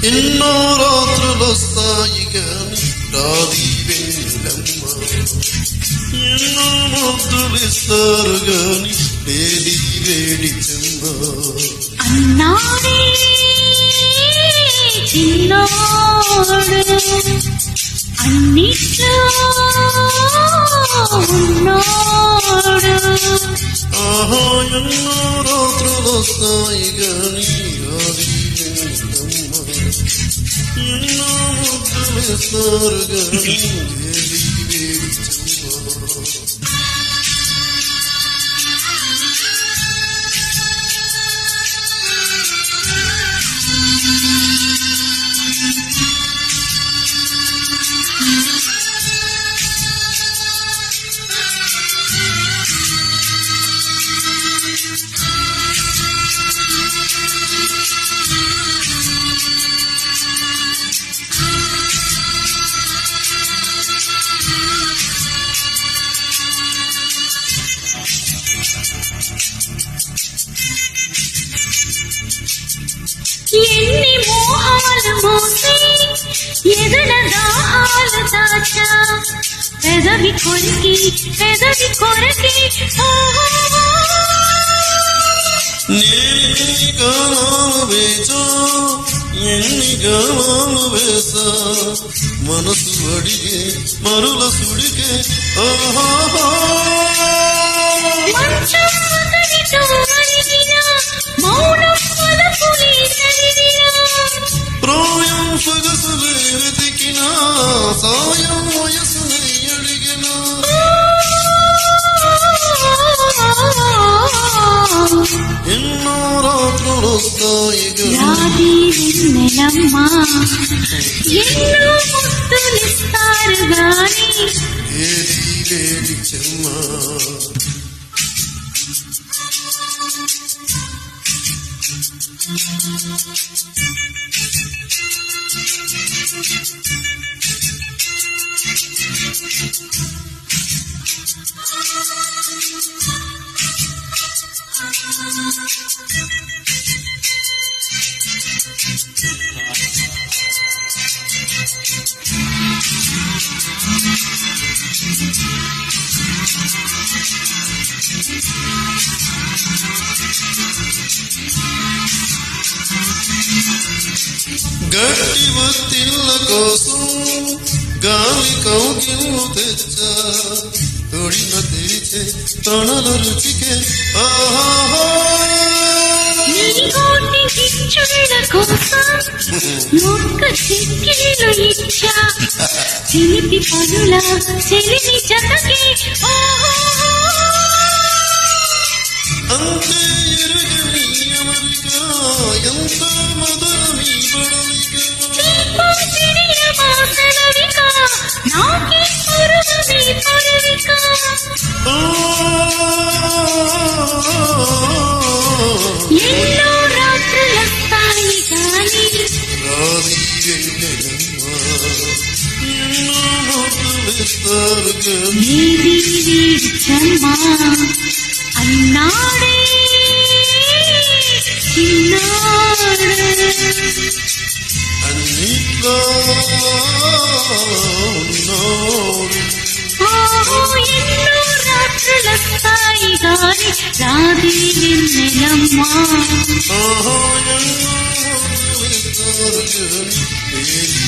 ఎన్నో రాత్రులొస్తాయి గాని రాది వెన్నెలమ్మ, ఎన్నో ముద్దులిస్తారు గాని వేడి వేడి చెమ్మ. అన్నాడే చిన్నోడు అన్నిట్లో ఉన్నోడు. ఆహా ఎన్నో రాత్రులొస్తాయి గాని రాది వెన్నెలమ్మ, ఎన్నో ముద్దులిస్తారు గాని వేడి వేడి చెమ్మ. ఎన్ని మోహాలు మోసి ఎదల దాహాలు దాచా, పెదవి కొరికి ఎన్ని గానాలు వేచా ఎన్ని గానాలు వేసా, మనసు అడిగే మరుల సుడిగే ఆహా. ప్రాయం సొగసులే వెతికినా సాయం వయసునే అడిగినా, ఎన్నో రాత్రులొస్తాయి రాది వెన్నెలమ్మ, ఎన్నో ముద్దులిస్తారు గాని వేడి వేడి చెమ్మ. గట్టి ఒత్తిళ్ళ కోసం గాలి కౌగిళ్ళు తెచ్చా, తొడిన తెరిచే తొణల రుచికే ఆహా. చిలిపి పనుల చెలిమి జతకి అంతే ఎరుగని అమరిక ఎంత మదనమి బడలిక, ఎన్నో రాత్రులొస్తాయి గాని రాది వెన్నెలమ్మ, ఎన్నో ముద్దులిస్తారు గాని వేడి వేడి చెమ్మ. అన్నాడే చిన్నాడు అన్నిట్లో ఉన్నోడు. ఎన్నో రాత్రులొస్తాయి గాని రాది వెన్నెలమ్మ, ఆహా ఎన్నో ముద్దులిస్తారు గాని వేడి